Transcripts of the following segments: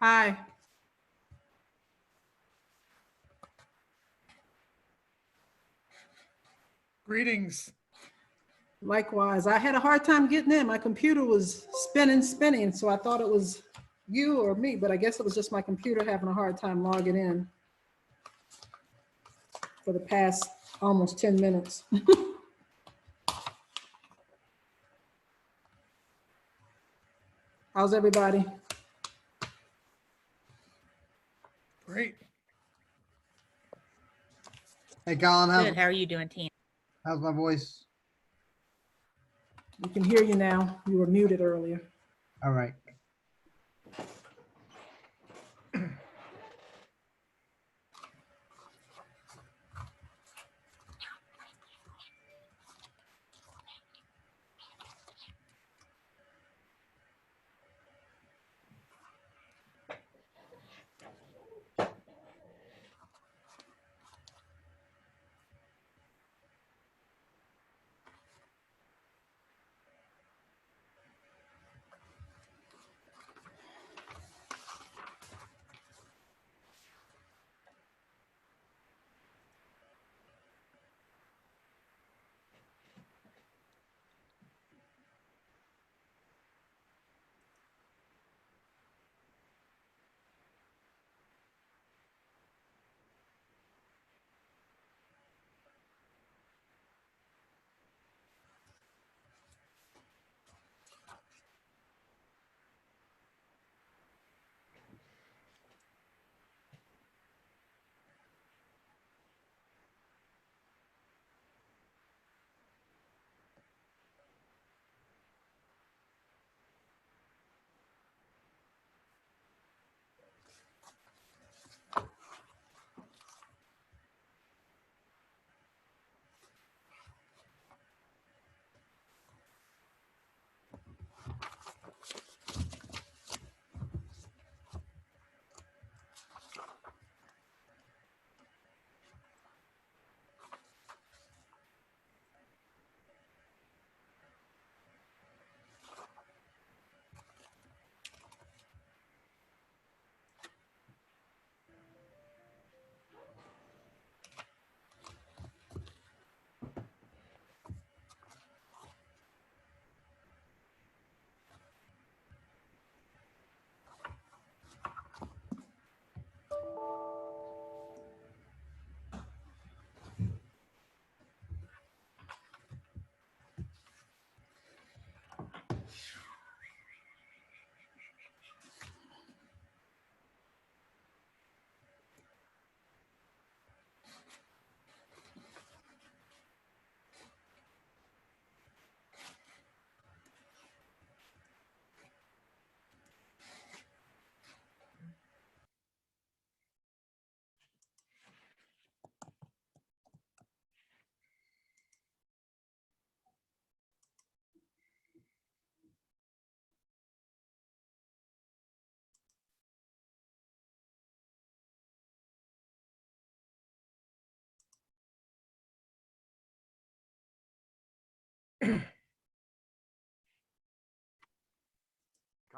Hi. Greetings. Likewise, I had a hard time getting in. My computer was spinning, so I thought it was you or me, but I guess it was just my computer having a hard time logging in for the past almost 10 minutes. How's everybody? Great. Hey, Colin, Good. How are you doing, Tina? how's my voice? We can hear you now. You were muted earlier. All right.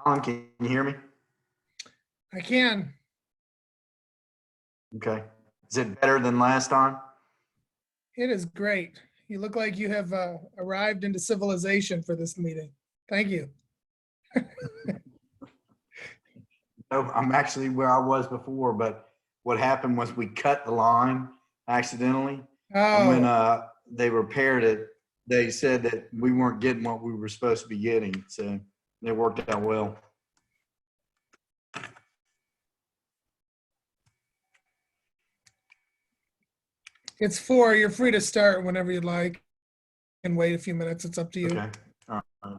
Colin, can you hear me? I can. Okay. Is it better than last time? It is great. You look like you have arrived into civilization for this meeting. Thank you. No, I'm actually where I was before, but what happened was we cut the line accidentally. And when Oh, they repaired it, they said that we weren't getting what we were supposed to be getting. So it worked out well. it's 4. You're free to start whenever you'd like and wait a few minutes. It's up to you. Okay. All right.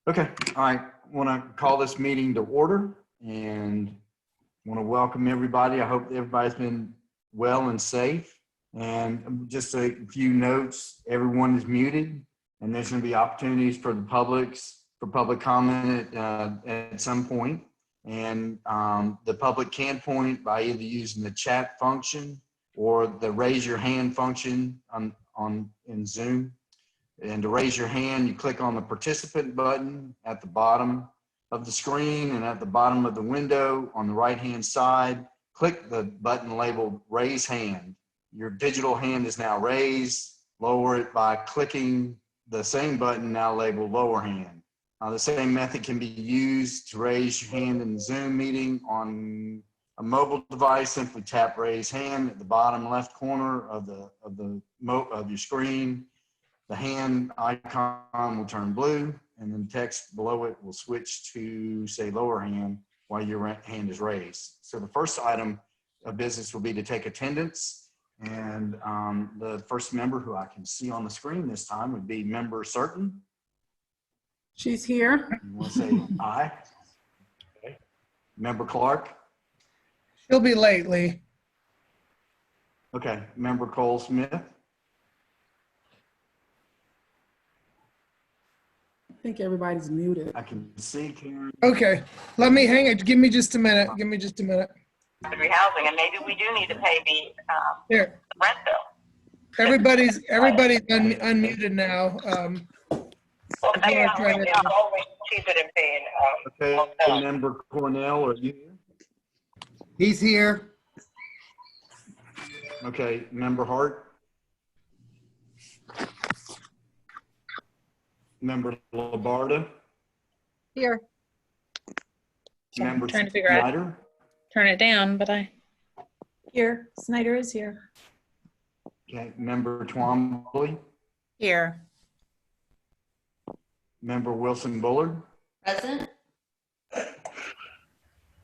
Okay. All right. Want to call this meeting to order and want to welcome everybody. I hope everybody's been well and safe. And just a few notes, everyone is muted and there's going to be opportunities for the public comment at some point. And the public can point by either using the chat function or the raise your hand function in Zoom. And to raise your hand, you click on the participant button at the bottom of the screen and at the bottom of the window on the right-hand side, click the button labeled Raise Hand. Your digital hand is now raised. Lower it by clicking the same button now labeled Lower Hand. The same method can be used to raise your hand in the Zoom meeting on a mobile device. Simply tap Raise Hand at the bottom left corner of your screen. The hand icon will turn blue, and then text below it will switch to say Lower Hand while your hand is raised. So the first item of business will be to take attendance, and the first member who I can see on the screen this time would be Member Certain. She's here. You want to say aye? Okay. Member Clark? She'll be late, Lee. Okay. Member Cole Smith? I think everybody's muted. I can see Karen. Okay, let me hang it. Give me just a minute. Give me just a minute. Rehousing, and maybe we do need to pay the Here, rent bill. everybody's unmuted now. Well, If you wanna try that again. always cheaper than paying. Okay. Member Cornell, are you here? He's here. Okay. Member Hart? Member Labarda? Here. Member Trying to figure out. Snyder? Turn it down, but Here, Snyder is here. Okay. Member Twombly? Here. Member Wilson Bullard? Present.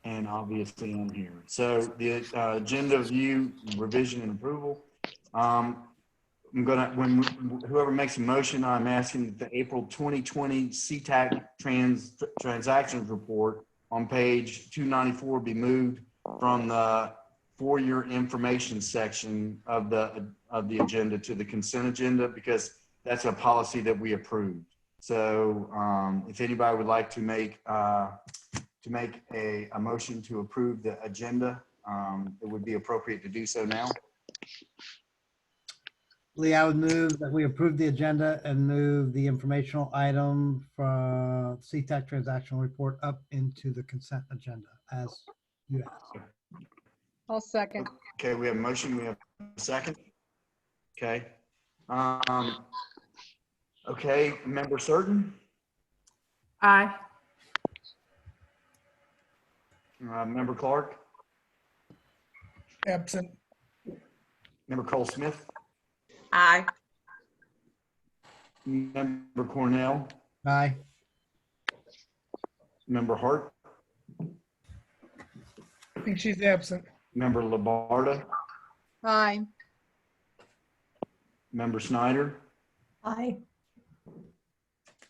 And obviously I'm here. So the agenda view, revision and approval. I'm gonna, whoever makes a motion, I'm asking that the April 2020 CTAC transactions report on page 294 be moved from the for your information section of the agenda to the consent agenda, because that's a policy that we approved. So if anybody would like to make a motion to approve the agenda, it would be appropriate to do so now. Lee, I would move that we approve the agenda and move the informational item from CTAC transactional report up into the consent agenda as you asked. I'll second. Okay, we have a motion, we have a second. Okay. Okay, Member Certain, Aye. Member Clark, Absent. Member Cole Smith, Aye. Member Cornell, Aye. Member Hart, I think she's absent. Member Labarda, Aye. Member Snyder, Aye.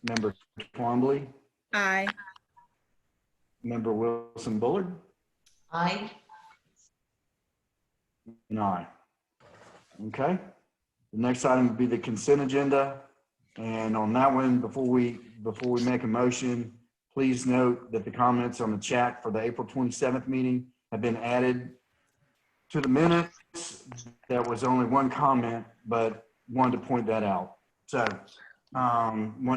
Member Twombly, Aye. Member Wilson Bullard, Aye. and I. Okay. The next item would be the consent agenda. And on that one, before we make a motion, please note that the comments on the chat for the April 27th meeting have been added to the minutes. There was only one comment, but wanted to point that out. So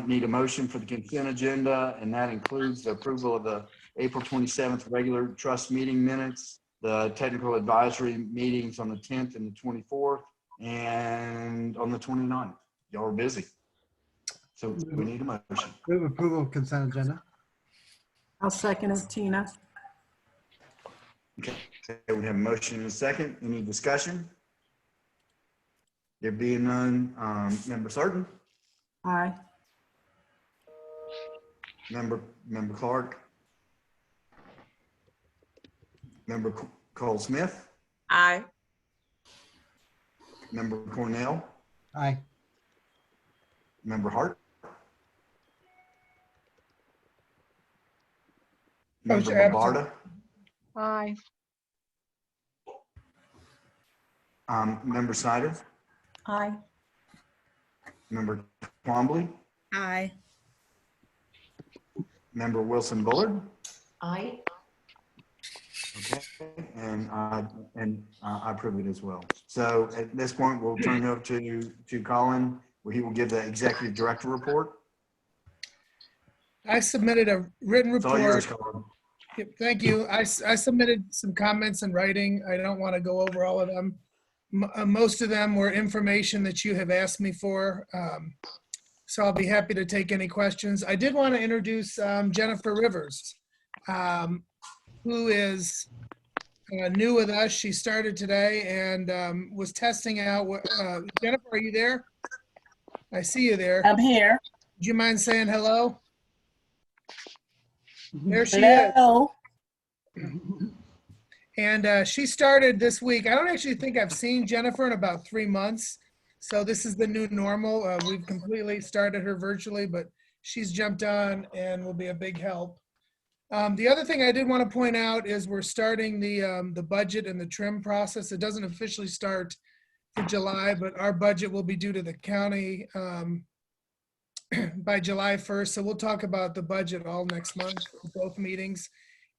need a motion for the consent agenda, and that includes the approval of the April 27th regular trust meeting minutes, the technical advisory meetings on the 10th and the 24th, and on the 29th. Y'all are busy. So we need a motion. Move approval of consent agenda. I'll second it, Tina. Okay, we have a motion and a second. Any discussion? There being none, Member Certain, Aye. Member Clark, Member Cole Smith, Aye. Member Cornell, Aye. Member Hart, Member absent. Labarda, Aye. Member Snyder, Aye. Member Twombly, Aye. Member Wilson Bullard. Aye. Okay, and I approve it as well. So at this point, we'll turn it over to Colin, where he will give the executive director report. I submitted a written It's all yours, report. Colin. Yep, thank you. I submitted some comments in writing. I don't want to go over all of them. Most of them were information that you have asked me for. So I'll be happy to take any questions. I did want to introduce Jennifer Rivers, who is new with us. She started today and was testing out. Jennifer, are you there? I see you there. I'm here. Do you mind saying hello? There she is. Hello. And she started this week. I don't actually think I've seen Jennifer in about 3 months. So this is the new normal. We've completely started her virtually, but she's jumped on and will be a big help. The other thing I did want to point out is we're starting the budget and the trim process. It doesn't officially start for July, but our budget will be due to the county by July 1st. So we'll talk about the budget all next month, both meetings.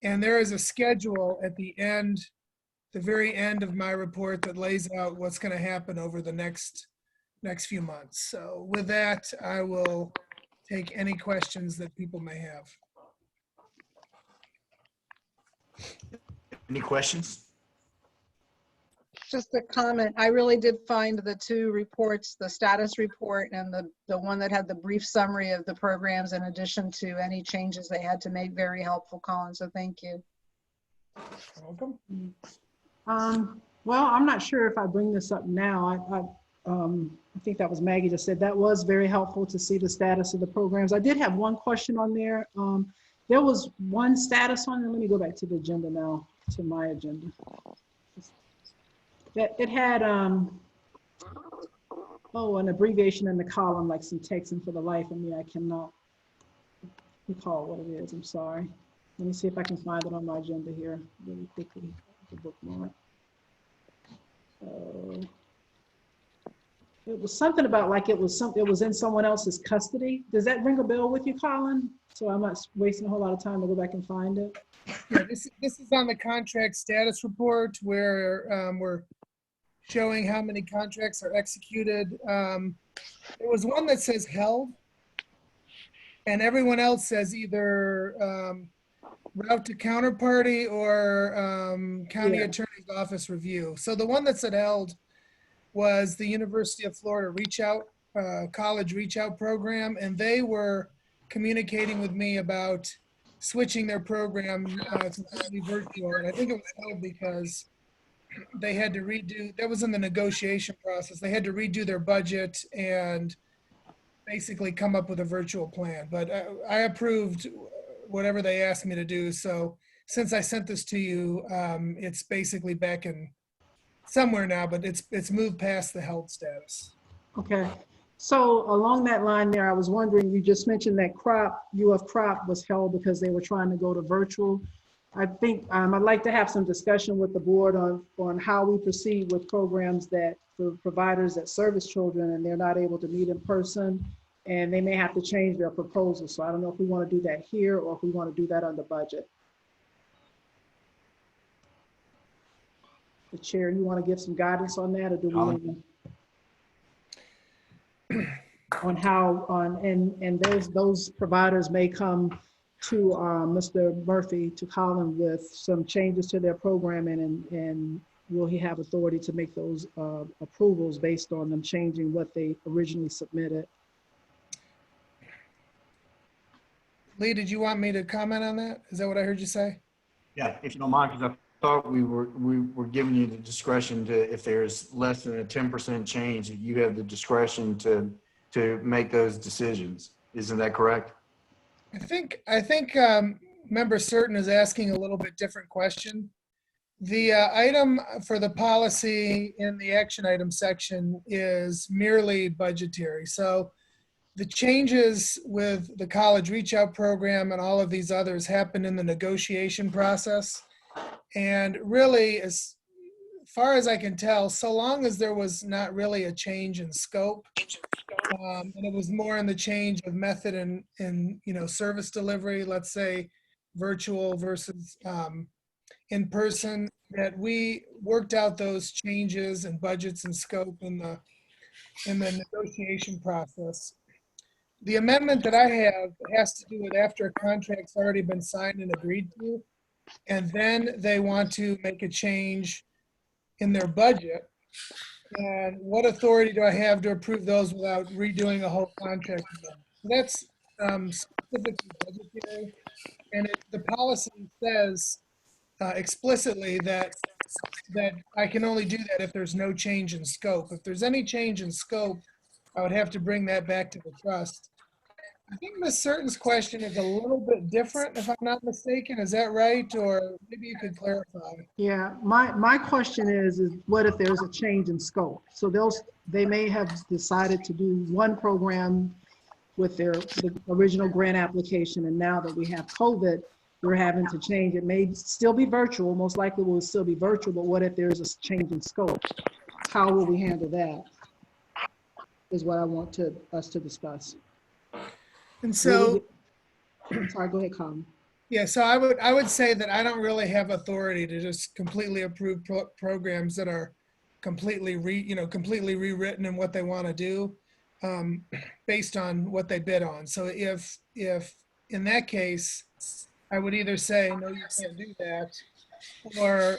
And there is a schedule at the end, the very end of my report that lays out what's going to happen over the next few months. So with that, I will take any questions that people may have. Any questions? Just a comment. I really did find the two reports, the status report and the one that had the brief summary of the programs in addition to any changes they had to make, very helpful, Colin. So thank you. Welcome. Well, I'm not sure if I bring this up now. I think that was Maggie just said that was very helpful to see the status of the programs. I did have one question on there. There was one status on there. Let me go back to the agenda now, to my agenda. That it had an abbreviation in the column, like some text, and for the life of me, I cannot recall what it is. I'm sorry. Let me see if I can find it on my agenda here really quickly. The bookmark. It was something about like it was in someone else's custody. Does that ring a bell with you, Colin? So I'm not wasting a whole lot of time to go back and find it. Yeah, this is on the contract status report where we're showing how many contracts are executed. There was one that says held, and everyone else says either route to counterparty or county attorney's office review. So the one that said held was the University of Florida Reach Out, college Reach Out program, and they were communicating with me about switching their program to be virtual. And I think it was held because they had to redo, that was in the negotiation process. They had to redo their budget and basically come up with a virtual plan. But I approved whatever they asked me to do. So since I sent this to you, it's basically back in somewhere now, but it's moved past the held status. Okay. So along that line there, I was wondering, you just mentioned that UF crop was held because they were trying to go to virtual. I think I'd like to have some discussion with the board on how we proceed with programs that for providers that service children and they're not able to meet in person and they may have to change their proposal. So I don't know if we want to do that here or if we want to do that under budget. The chair, you want to give some guidance on that, or do we want to, on how and those providers may come to Mr. Murphy, to Colin, with some changes to their programming, and will he have authority to make those approvals based on them changing what they originally submitted? Lee, did you want me to comment on that? Is that what I heard you say? Yeah, if you don't mind, because I thought we were giving you the discretion to, if there's less than a 10% change, that you have the discretion to make those decisions. Isn't that correct? I think Member Certain is asking a little bit different question. The item for the policy in the action item section is merely budgetary. So the changes with the college reach out program and all of these others happen in the negotiation process. And really, as far as I can tell, so long as there was not really a change in scope, and it was more in the change of method and service delivery, let's say virtual versus in person, that we worked out those changes and budgets and scope in the negotiation process. the amendment that I have has to do with after a contract's already been signed and agreed to, and then they want to make a change in their budget. And what authority do I have to approve those without redoing a whole contract again? That's specifically budgetary, and the policy says explicitly that I can only do that if there's no change in scope. If there's any change in scope, I would have to bring that back to the trust. I think Ms. Certan's question is a little bit different, if I'm not mistaken. Is that right? Or maybe you could clarify. Yeah, my question is what if there's a change in scope? So they may have decided to do one program with the original grant application, and now that we have COVID, we're having to change. It may still be virtual, most likely will still be virtual, but what if there's a change in scope? How will we handle that? Is what I want us to discuss. And so, sorry, go ahead, Colin. yeah, so I would say that I don't really have authority to just completely approve programs that are completely rewritten in what they want to do, based on what they bid on. So if in that case, I would either say, no, you can't do that, or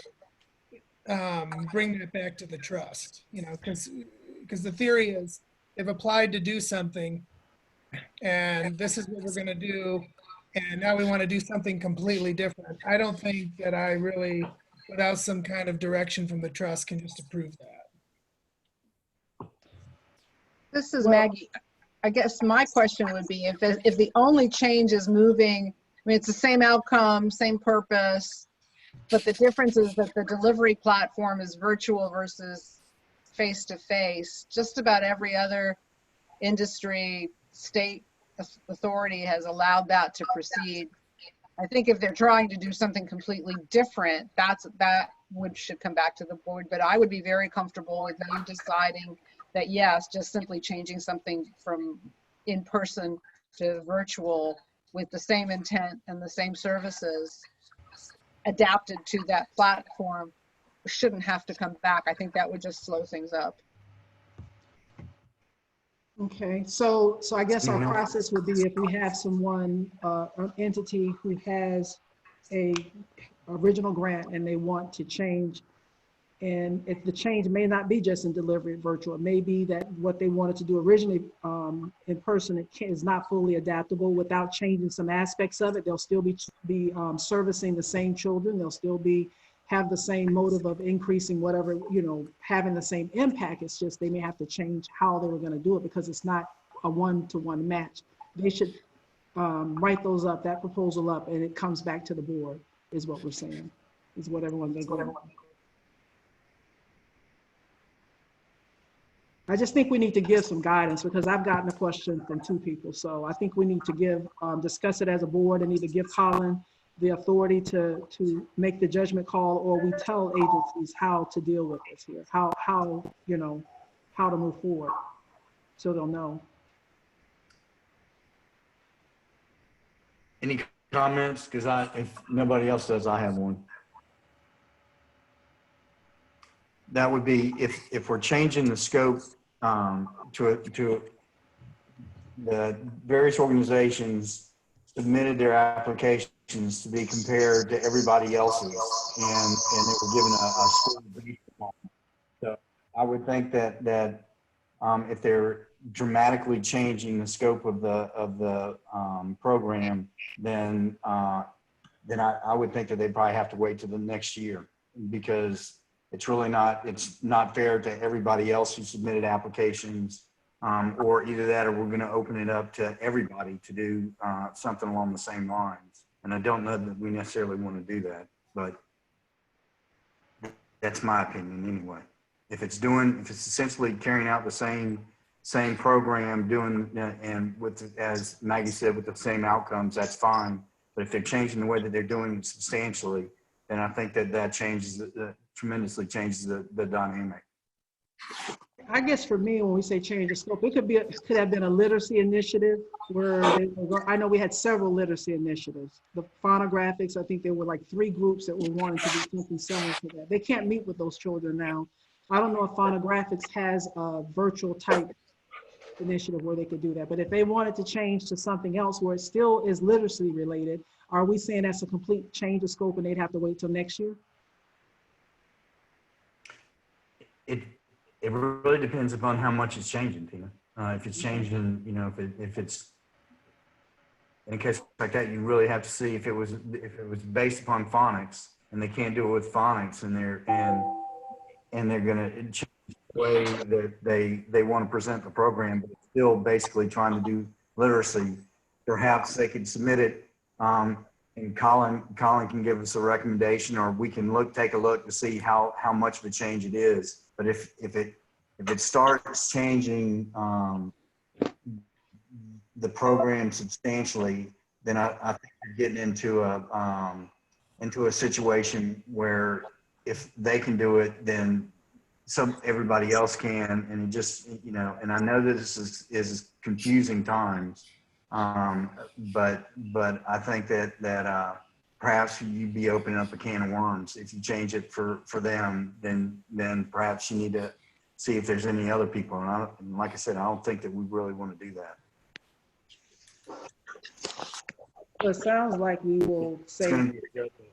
bring that back to the trust, because the theory is they've applied to do something, and this is what we're going to do, and now we want to do something completely different. I don't think that I really, without some kind of direction from the trust, can just approve that. This is Maggie. I guess my question would be if the only change is moving, I mean, it's the same outcome, same purpose, but the difference is that the delivery platform is virtual versus face-to-face. Just about every other industry, state authority has allowed that to proceed. I think if they're trying to do something completely different, that should come back to the board. But I would be very comfortable with you deciding that yes, just simply changing something from in-person to virtual with the same intent and the same services adapted to that platform shouldn't have to come back. I think that would just slow things up. Okay, so I guess our process would be if we have someone, an entity who has a original grant and they want to change, and if the change may not be just in delivery virtual, it may be that what they wanted to do originally in person is not fully adaptable. Without changing some aspects of it, they'll still be servicing the same children. They'll still have the same motive of increasing whatever, having the same impact. It's just they may have to change how they were going to do it because it's not a one-to-one match. They should write those up, that proposal up, and it comes back to the board is what we're saying, is what everyone's going to go. I just think we need to give some guidance because I've gotten a question from two people. So I think we need to discuss it as a board and either give Colin the authority to make the judgment call, or we tell agencies how to deal with this here, how to move forward, so they'll know. Any comments? Because if nobody else does, I have one. That would be if we're changing the scope to the various organizations submitted their applications to be compared to everybody else's, and they were given a score based upon. So I would think that if they're dramatically changing the scope of the program, then I would think that they'd probably have to wait till the next year, because it's not fair to everybody else who submitted applications. Or either that, or we're going to open it up to everybody to do something along the same lines. And I don't know that we necessarily want to do that, but that's my opinion anyway. If it's essentially carrying out the same program, and as Maggie said, with the same outcomes, that's fine. But if they're changing the way that they're doing it substantially, then I think that tremendously changes the dynamic. I guess for me, when we say change the scope, it could have been a literacy initiative where I know we had several literacy initiatives. The phonographics, I think there were like 3 groups that were wanting to do something similar to that. They can't meet with those children now. I don't know if phonographics has a virtual type initiative where they could do that. But if they wanted to change to something else where it still is literacy related, are we saying that's a complete change of scope and they'd have to wait till next year? It really depends upon how much it's changing, Tina. If it's changing, you know, if it's in a case like that, you really have to see if it was based upon phonics and they can't do it with phonics and they're going to change the way that they want to present the program, but still basically trying to do literacy. Perhaps they could submit it, and Colin can give us a recommendation, or we can take a look to see how much of a change it is. But if it starts changing the program substantially, then I think you're getting into a situation where if they can do it, then everybody else can, and it just, you know, and I know that this is confusing times, but I think that perhaps you'd be opening up a can of worms if you change it for them. Then perhaps you need to see if there's any other people. And like I said, I don't think that we really want to do that. So it sounds like we will It's say, going to be a judgment.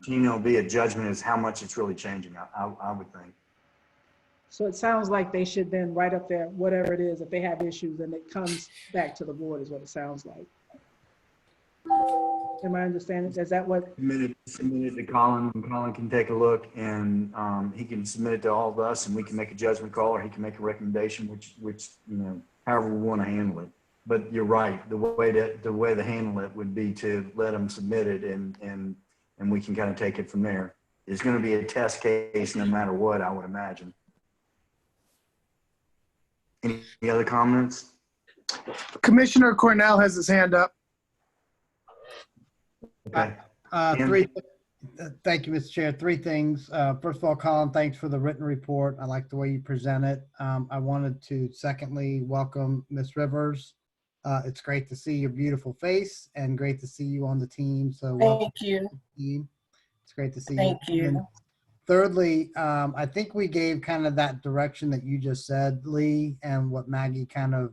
It'll be a judgment as how much it's really changing. I would think. so it sounds like they should then write up their, whatever it is, if they have issues, and it comes back to the board is what it sounds like. Am I understanding? Is that what? Submit it to Colin, and Colin can take a look, and he can submit it to all of us, and we can make a judgment call, or he can make a recommendation, which you know, however we want to handle it. But you're right. The way to handle it would be to let them submit it, and we can kind of take it from there. It's going to be a test case no matter what, I would imagine. Any other comments? Commissioner Cornell has his hand up. Okay. Thank you, Mr. Chair. Three things. First of all, Colin, thanks for the written report. I like the way you present it. I wanted to secondly welcome Ms. Rivers. It's great to see your beautiful face and great to see you on the team. So welcome Thank you. to the team. It's great to see Thank you. And you. thirdly, I think we gave kind of that direction that you just said, Lee, and what Maggie kind of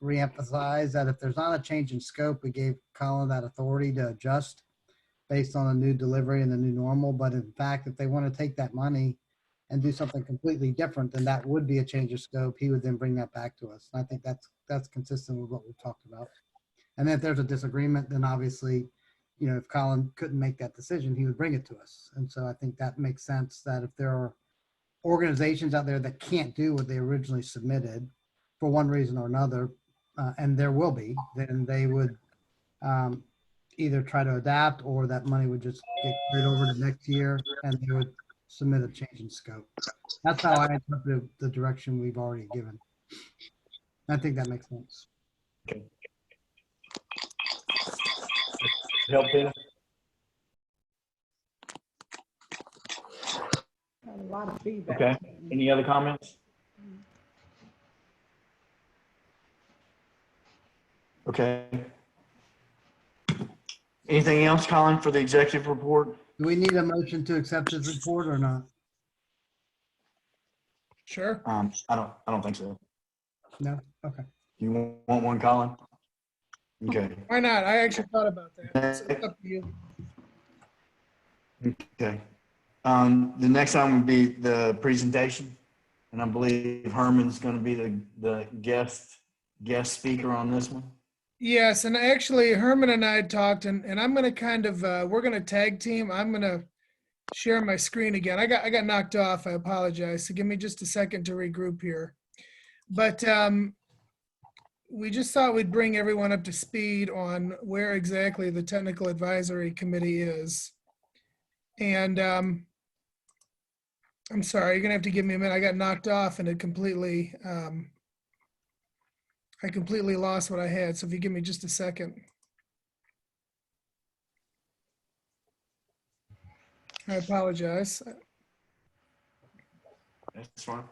reemphasized, that if there's not a change in scope, we gave Colin that authority to adjust based on a new delivery and the new normal. But in fact, if they want to take that money and do something completely different, then that would be a change of scope. He would then bring that back to us. And I think that's consistent with what we've talked about. And then if there's a disagreement, then obviously, you know, if Colin couldn't make that decision, he would bring it to us. And so I think that makes sense, that if there are organizations out there that can't do what they originally submitted for one reason or another, and there will be, then they would either try to adapt, or that money would just get carried over to next year and they would submit a change in scope. That's how I interpret the direction we've already given. I think that makes sense. Okay. Help, Tina? Got a lot of feedback. Okay. Any other comments? Okay. Anything else, Colin, for the executive report? Do we need a motion to accept this report or not? Sure. I don't think so. No? Okay. You want one, Colin? Okay. Why not? I actually thought about that. So it's up to you. Okay. The next item would be the presentation, and I believe Herman's going to be the guest speaker on this one. Yes, and actually Herman and I had talked, and I'm going to kind of, we're going to tag team. I'm going to share my screen again. I got knocked off. I apologize. So give me just a second to regroup here. But we just thought we'd bring everyone up to speed on where exactly the technical advisory committee is. And I'm sorry, you're gonna have to give me a minute. I got knocked off and it completely, I completely lost what I had. So if you give me just a second. I apologize. That's fine.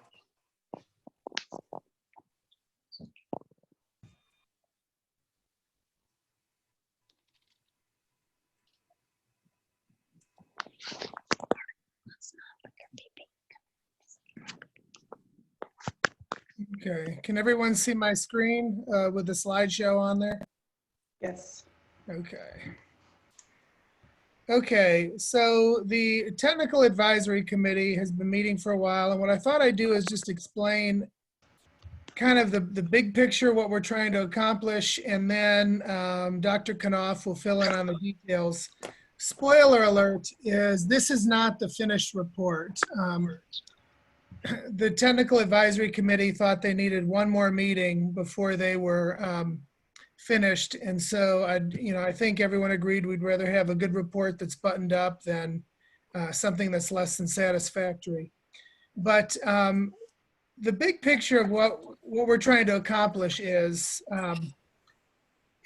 Okay, can everyone see my screen with the slideshow on there? Yes. Okay. Okay, so the Technical Advisory Committee has been meeting for a while, and what I thought I'd do is just explain kind of the big picture, what we're trying to accomplish, and then Dr. Knopf will fill in on the details. Spoiler alert is this is not the finished report. The Technical Advisory Committee thought they needed one more meeting before they were finished. And so I think everyone agreed we'd rather have a good report that's buttoned up than something that's less than satisfactory. But the big picture of what we're trying to accomplish is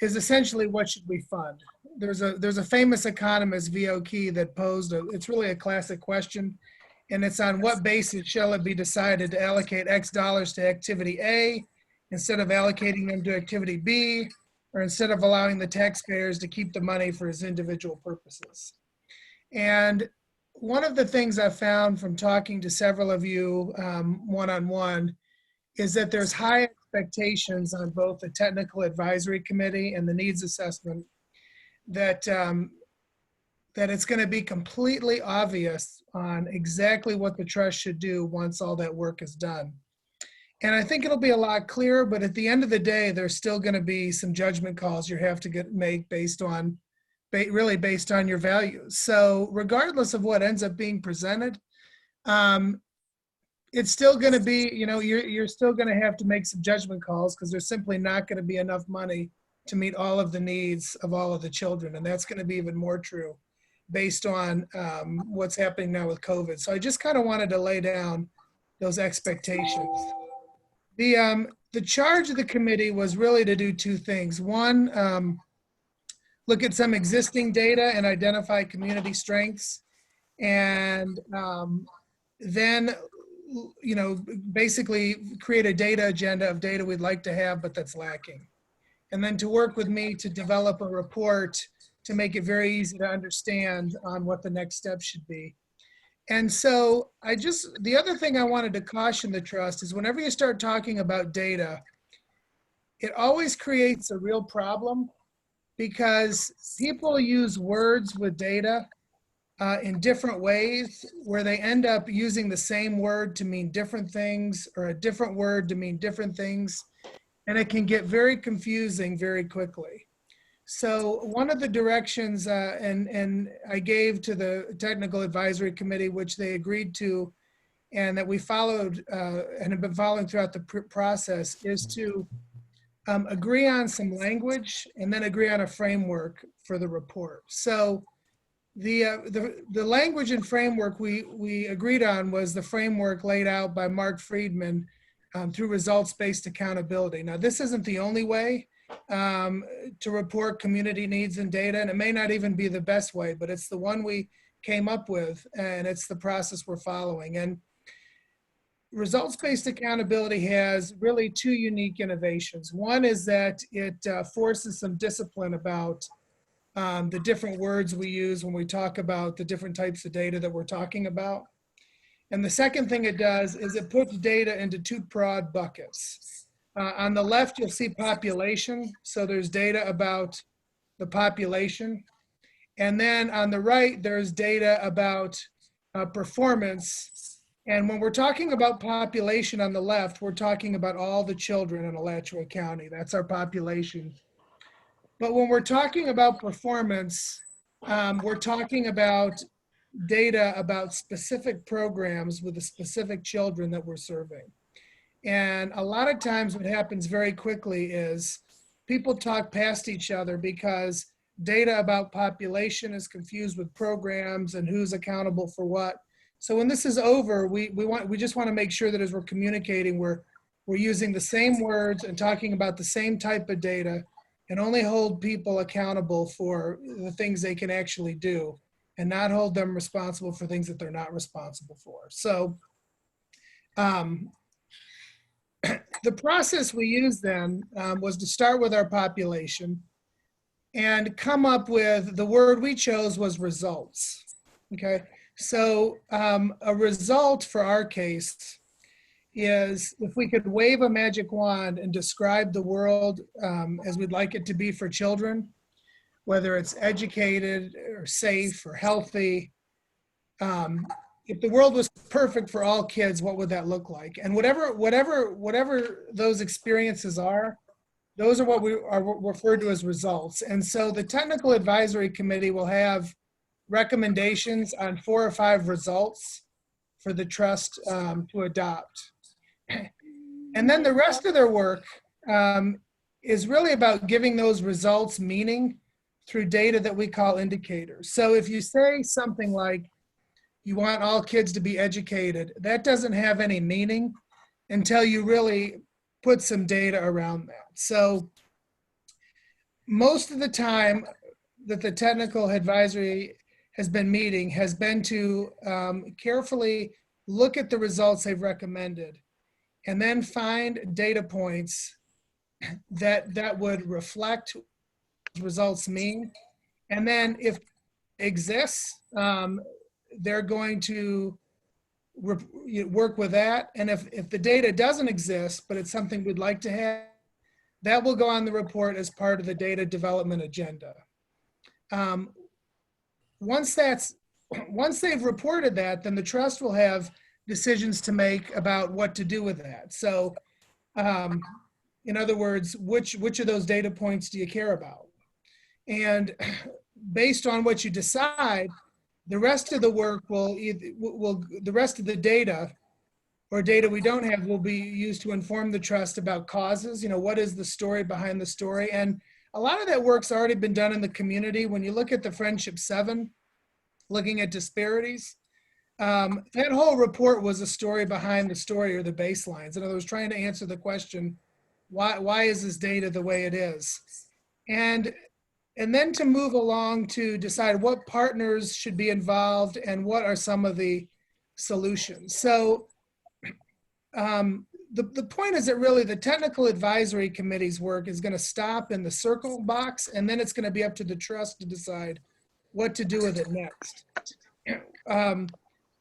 essentially what should we fund? There's a famous economist, V.O. Key, that posed it's really a classic question, and it's on what basis shall it be decided to allocate X dollars to activity A instead of allocating them to activity B, or instead of allowing the taxpayers to keep the money for his individual purposes. And one of the things I've found from talking to several of you one-on-one is that there's high expectations on both the Technical Advisory Committee and the needs assessment that it's going to be completely obvious on exactly what the trust should do once all that work is done. And I think it'll be a lot clearer, but at the end of the day, there's still going to be some judgment calls you have to make based on your values. So regardless of what ends up being presented, it's still going to be, you're still going to have to make some judgment calls because there's simply not going to be enough money to meet all of the needs of all of the children. And that's going to be even more true based on what's happening now with COVID. So I just kind of wanted to lay down those expectations. The charge of the committee was really to do two things. One, look at some existing data and identify community strengths. And then, basically create a data agenda of data we'd like to have, but that's lacking. And then to work with me to develop a report to make it very easy to understand on what the next step should be. And so the other thing I wanted to caution the trust is whenever you start talking about data, it always creates a real problem because people use words with data in different ways where they end up using the same word to mean different things or a different word to mean different things. And it can get very confusing very quickly. So one of the directions and I gave to the Technical Advisory Committee, which they agreed to, and that we followed and have been following throughout the process, is to agree on some language and then agree on a framework for the report. So the language and framework we agreed on was the framework laid out by Mark Friedman through results-based accountability. Now, this isn't the only way to report community needs and data, and it may not even be the best way, but it's the one we came up with, and it's the process we're following. And results-based accountability has really two unique innovations. One is that it forces some discipline about the different words we use when we talk about the different types of data that we're talking about. And the second thing it does is it puts data into two broad buckets. On the left, you'll see population. So there's data about the population. And then on the right, there's data about performance. And when we're talking about population on the left, we're talking about all the children in Alachua County. That's our population. But when we're talking about performance, we're talking about data about specific programs with the specific children that we're serving. And a lot of times what happens very quickly is people talk past each other because data about population is confused with programs and who's accountable for what. So when this is over, we just want to make sure that as we're communicating, we're using the same words and talking about the same type of data and only hold people accountable for the things they can actually do and not hold them responsible for things that they're not responsible for. So the process we used then was to start with our population and come up with, the word we chose was results, okay? So a result for our case is if we could wave a magic wand and describe the world as we'd like it to be for children, whether it's educated or safe or healthy. If the world was perfect for all kids, what would that look like? And whatever those experiences are, those are what we are referred to as results. And so the Technical Advisory Committee will have recommendations on 4 or 5 results for the trust to adopt. And then the rest of their work is really about giving those results meaning through data that we call indicators. So if you say something like, you want all kids to be educated, that doesn't have any meaning until you really put some data around that. So most of the time that the Technical Advisory has been meeting has been to carefully look at the results they've recommended and then find data points that would reflect what results mean. And then if exists, they're going to work with that. And if the data doesn't exist, but it's something we'd like to have, that will go on the report as part of the data development agenda. Once they've reported that, then the trust will have decisions to make about what to do with that. So in other words, which of those data points do you care about? And based on what you decide, the rest of the work the rest of the data or data we don't have will be used to inform the trust about causes. You know, what is the story behind the story? And a lot of that work's already been done in the community. When you look at the Friendship 7, looking at disparities, that whole report was a story behind the story or the baselines. In other words, trying to answer the question, why is this data the way it is? And then to move along to decide what partners should be involved and what are some of the solutions. So the point is that really the Technical Advisory Committee's work is going to stop in the circle box, and then it's going to be up to the trust to decide what to do with it next.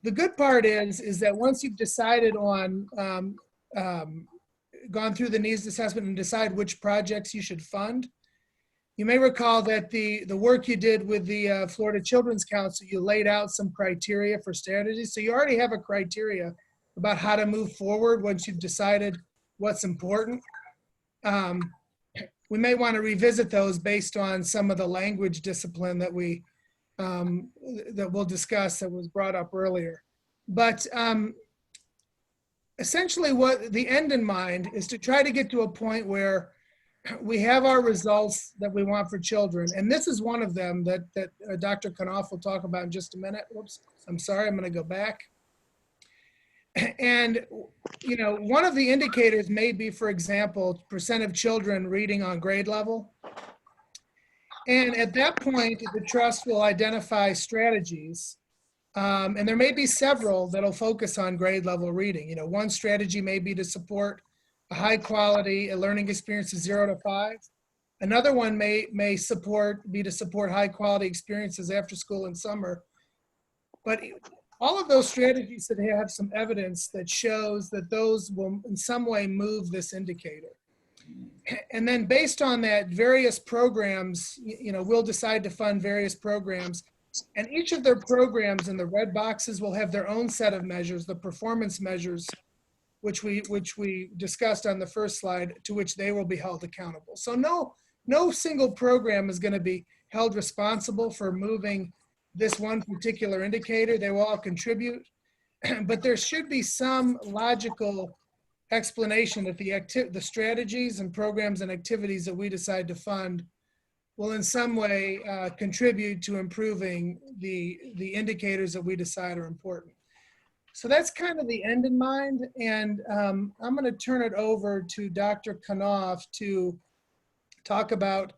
The good part is that once you've decided on, gone through the needs assessment and decide which projects you should fund, you may recall that the work you did with the Florida Children's Council, you laid out some criteria for strategies. So you already have a criteria about how to move forward once you've decided what's important. We may want to revisit those based on some of the language discipline that we'll discuss that was brought up earlier. But essentially what the end in mind is to try to get to a point where we have our results that we want for children. And this is one of them that Dr. Knopf will talk about in just a minute. Whoops, I'm sorry, I'm gonna go back. And, you know, one of the indicators may be, for example, percent of children reading on grade level. And at that point, the trust will identify strategies. And there may be several that'll focus on grade level reading. You know, one strategy may be to support a high quality learning experience of 0 to 5. Another one may be to support high quality experiences after school and summer. But all of those strategies that have some evidence that shows that those will in some way move this indicator. And then based on that, various programs, you know, we'll decide to fund various programs. And each of their programs in the red boxes will have their own set of measures, the performance measures, which we discussed on the first slide, to which they will be held accountable. So no single program is going to be held responsible for moving this one particular indicator. They will all contribute, but there should be some logical explanation that the strategies and programs and activities that we decide to fund will in some way contribute to improving the indicators that we decide are important. So that's kind of the end in mind. And I'm going to turn it over to Dr. Knopf to talk about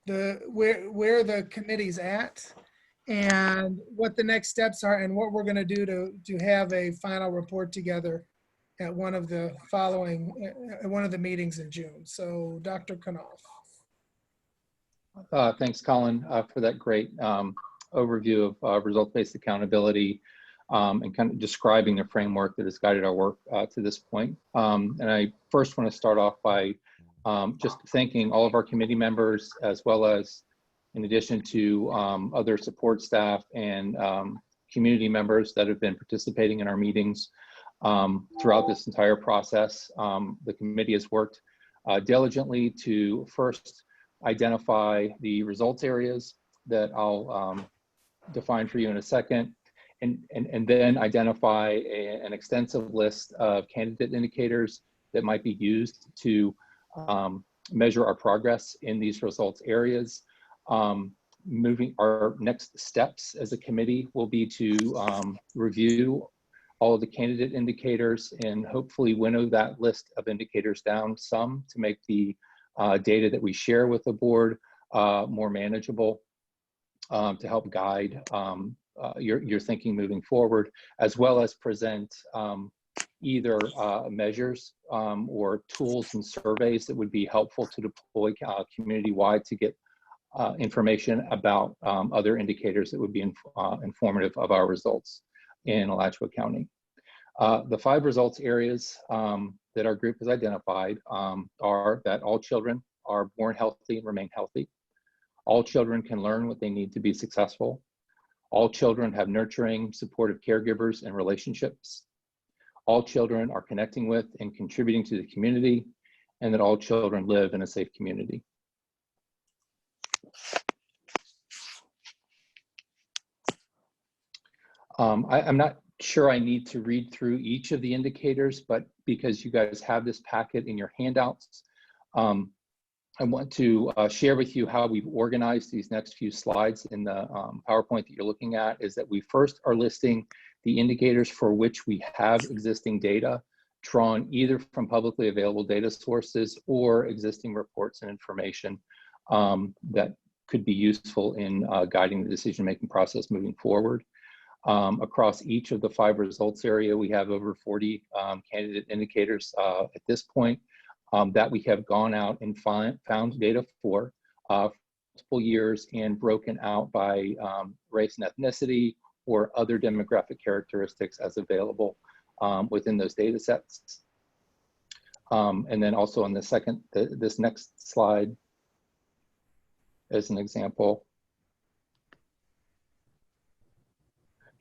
where the committee's at and what the next steps are and what we're going to do to have a final report together at one of the meetings in June. So Dr. Knopf. Thanks, Colin, for that great overview of result-based accountability. and kind of describing the framework that has guided our work to this point. And I first want to start off by just thanking all of our committee members, as well as, in addition to other support staff and community members that have been participating in our meetings throughout this entire process. The committee has worked diligently to first identify the results areas that I'll define for you in a second, and then identify an extensive list of candidate indicators that might be used to measure our progress in these results areas. Moving our next steps as a committee will be to review all of the candidate indicators and hopefully winnow that list of indicators down some to make the data that we share with the board more manageable, to help guide your thinking moving forward, as well as present either measures or tools and surveys that would be helpful to deploy community-wide to get information about other indicators that would be informative of our results in Alachua County. The 5 results areas that our group has identified are that all children are born healthy and remain healthy. All children can learn what they need to be successful. All children have nurturing, supportive caregivers and relationships. All children are connecting with and contributing to the community, and that all children live in a safe community. I'm not sure I need to read through each of the indicators, but because you guys have this packet in your handouts, I want to share with you how we've organized these next few slides in the PowerPoint that you're looking at. Is that we first are listing the indicators for which we have existing data drawn either from publicly available data sources or existing reports and information that could be useful in guiding the decision-making process moving forward. Across each of the 5 results area, we have over 40 candidate indicators at this point that we have gone out and found data for multiple years and broken out by race and ethnicity or other demographic characteristics as available within those data sets. And then also on the this next slide, as an example,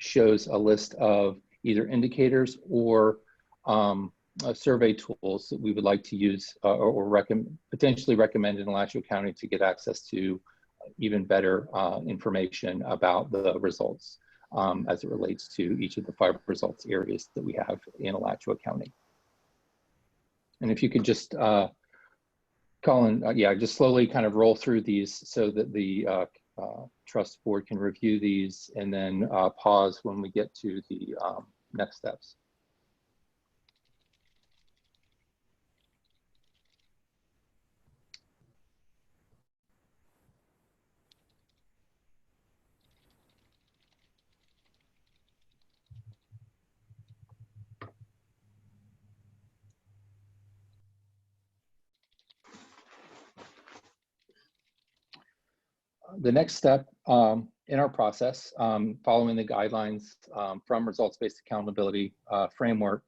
shows a list of either indicators or survey tools that we would like to use or potentially recommend in Alachua County to get access to even better information about the results as it relates to each of the 5 results areas that we have in Alachua County. And if you could just, Colin, just slowly kind of roll through these so that the trust board can review these, and then pause when we get to the next steps. The next step in our process, following the guidelines from results-based accountability framework,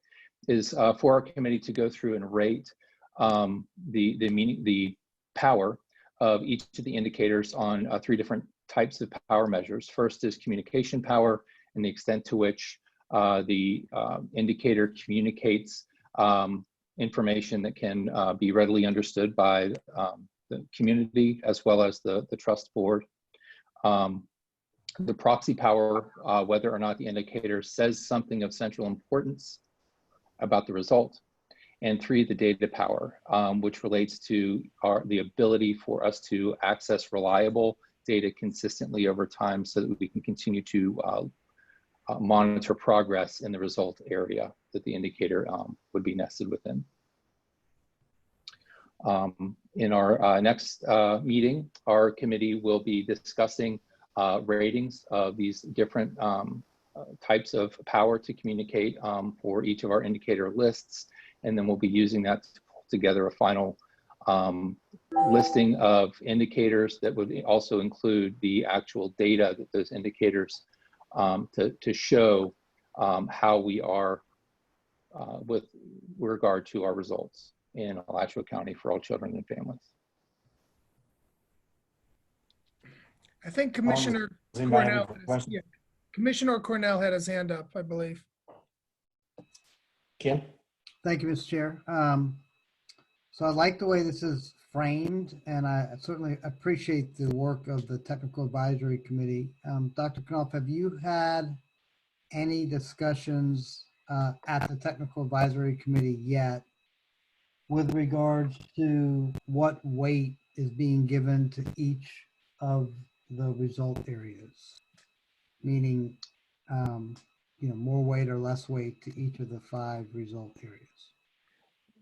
is for our committee to go through and rate the power of each of the indicators on 3 different types of power measures. First is communication power, and the extent to which the indicator communicates information that can be readily understood by the community as well as the trust board. The proxy power, whether or not the indicator says something of central importance about the result. And 3, the data power, which relates to the ability for us to access reliable data consistently over time so that we can continue to monitor progress in the result area that the indicator would be nested within. In our next meeting, our committee will be discussing ratings of these different types of power to communicate for each of our indicator lists, and then we'll be using that to pull together a final listing of indicators that would also include the actual data that those indicators to show how we are with regard to our results in Alachua County for all children and families. I think Does Commissioner anybody have Cornell, any questions? yeah, Commissioner Cornell had his hand up, I believe. Ken? Thank you, Mr. Chair. So I like the way this is framed, and I certainly appreciate the work of the Technical Advisory Committee. Dr. Knopf, have you had any discussions at the Technical Advisory Committee yet with regards to what weight is being given to each of the result areas? Meaning, more weight or less weight to each of the 5 result areas.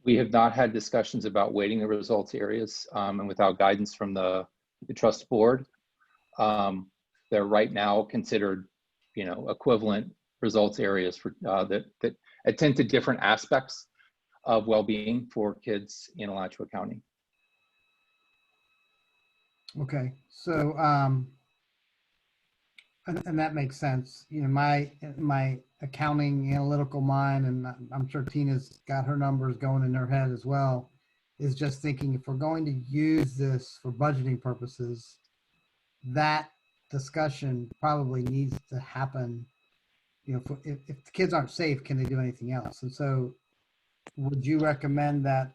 We have not had discussions about weighting the results areas, and without guidance from the trust board, they're right now considered, equivalent results areas for that attend to different aspects of well-being for kids in Alachua County. Okay, so and that makes sense. My accounting analytical mind, and I'm sure Tina's got her numbers going in her head as well, is just thinking if we're going to use this for budgeting purposes, that discussion probably needs to happen. If the kids aren't safe, can they do anything else? And so would you recommend that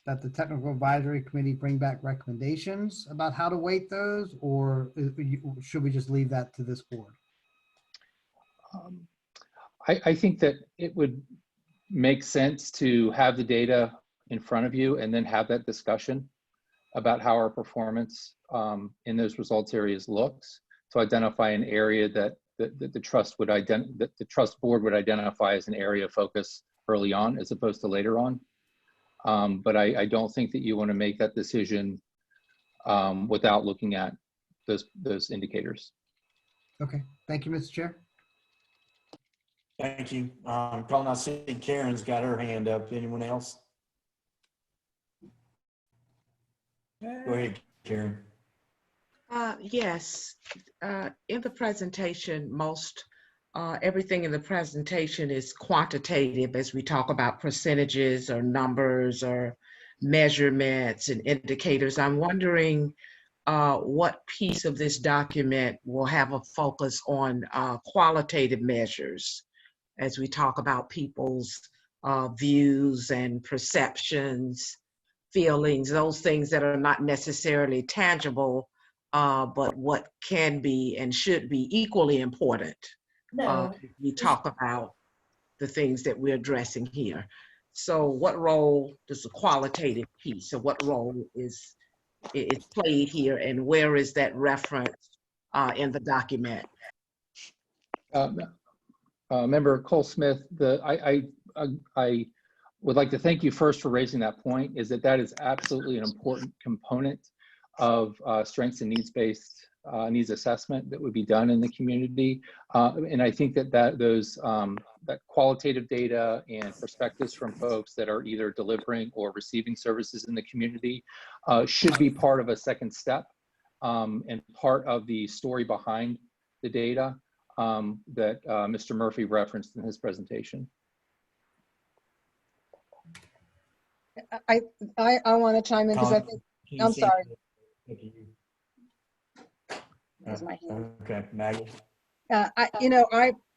that the Technical Advisory Committee bring back recommendations about how to weight those, or should we just leave that to this board? I think that it would make sense to have the data in front of you and then have that discussion about how our performance in those results areas looks, to identify an area that the trust board would identify as an area of focus early on as opposed to later on. But I don't think that you want to make that decision without looking at those indicators. Okay, thank you, Mr. Chair. Thank you. Calling, I see Karen's got her hand up. Anyone else? Go ahead, Karen. Yes, in the presentation, everything in the presentation is quantitative as we talk about percentages or numbers or measurements and indicators. I'm wondering what piece of this document will have a focus on qualitative measures as we talk about people's views and perceptions, feelings, those things that are not necessarily tangible, but what can be and should be equally important. We talk about the things that we're addressing here. So what role does the qualitative piece, or what role is played here, and where is that reference in the document? Member Cole Smith, I would like to thank you first for raising that point, is that is absolutely an important component of strengths and needs-based needs assessment that would be done in the community. And I think that that qualitative data and perspectives from folks that are either delivering or receiving services in the community should be part of a second step and part of the story behind the data that Mr. Murphy referenced in his presentation. I want to chime in because I think, I'm sorry. Raise my hand. Okay, Maggie.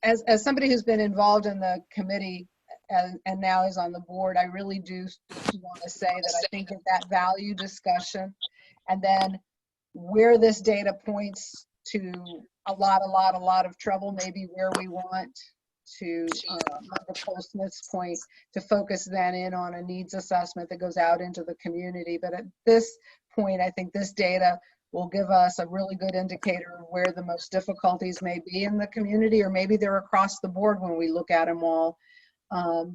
As somebody who's been involved in the committee and now is on the board, I really do want to say that I think that value discussion, and then where this data points to a lot of trouble, maybe where we want to, Member Cole Smith's point, to focus then in on a needs assessment that goes out into the community. But at this point, I think this data will give us a really good indicator of where the most difficulties may be in the community, or maybe they're across the board when we look at them all.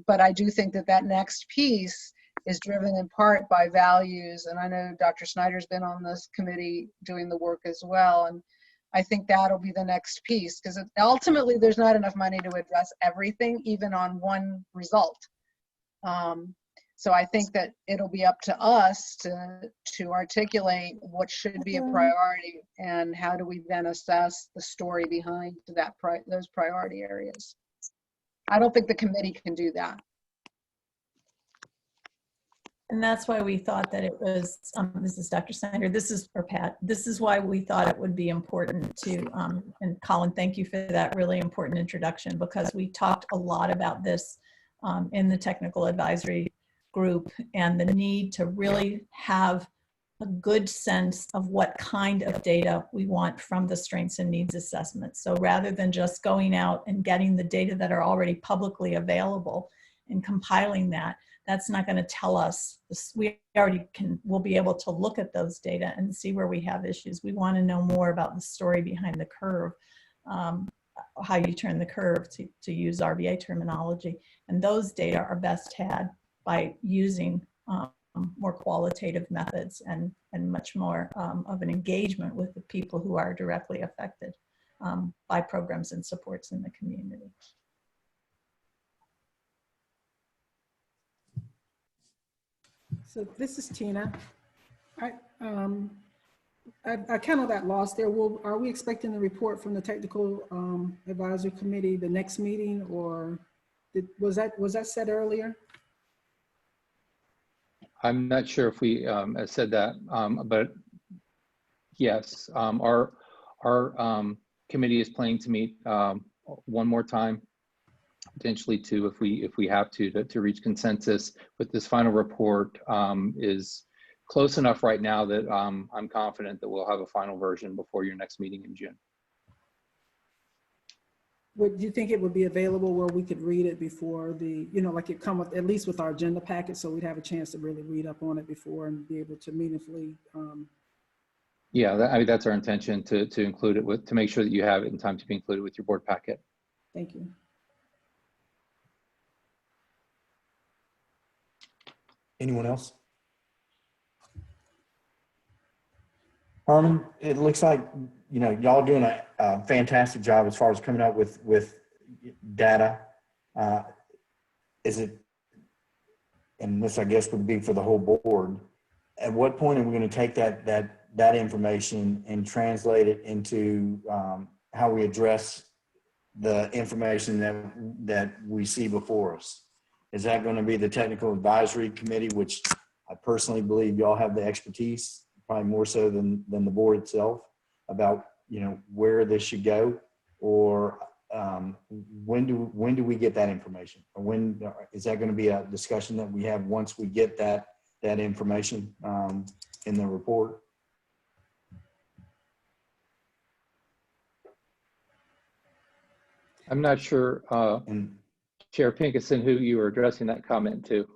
But I do think that next piece is driven in part by values. And I know Dr. Snyder's been on this committee doing the work as well. And I think that'll be the next piece, because ultimately there's not enough money to address everything, even on one result. So I think that it'll be up to us to articulate what should be a priority and how do we then assess the story behind those priority areas. I don't think the committee can do that. And that's why we thought that it was, this is Dr. Snyder, or Pat, this is why we thought it would be important to, and Colin, thank you for that really important introduction, because we talked a lot about this in the technical advisory group and the need to really have a good sense of what kind of data we want from the strengths and needs assessment. So rather than just going out and getting the data that are already publicly available and compiling that, that's not going to tell us. We'll be able to look at those data and see where we have issues. We want to know more about the story behind the curve, how you turn the curve, to use RBA terminology. And those data are best had by using more qualitative methods and much more of an engagement with the people who are directly affected by programs and supports in the community. So this is Tina. I kind of got lost there. Are we expecting the report from the technical advisory committee the next meeting, or was that said earlier? I'm not sure if we said that, but yes, our committee is planning to meet one more time, potentially two if we have to reach consensus. But this final report is close enough right now that I'm confident that we'll have a final version before your next meeting in June. Would you think it would be available where we could read it before like it come with, at least with our agenda packet, so we'd have a chance to really read up on it before and be able to meaningfully? Yeah, I mean, that's our intention, to include it to make sure that you have it in time to be included with your board packet. Thank you. Anyone else? Herman, it looks like, y'all doing a fantastic job as far as coming up with data. Is it, and this I guess would be for the whole board, at what point are we going to take that information and translate it into how we address the information that we see before us? Is that going to be the technical advisory committee, which I personally believe y'all have the expertise, probably more so than the board itself, about where this should go? Or when do we get that information? Or when is that going to be a discussion that we have once we get that information in the report? I'm not sure, Chair Pinkerson, who you were addressing that comment to.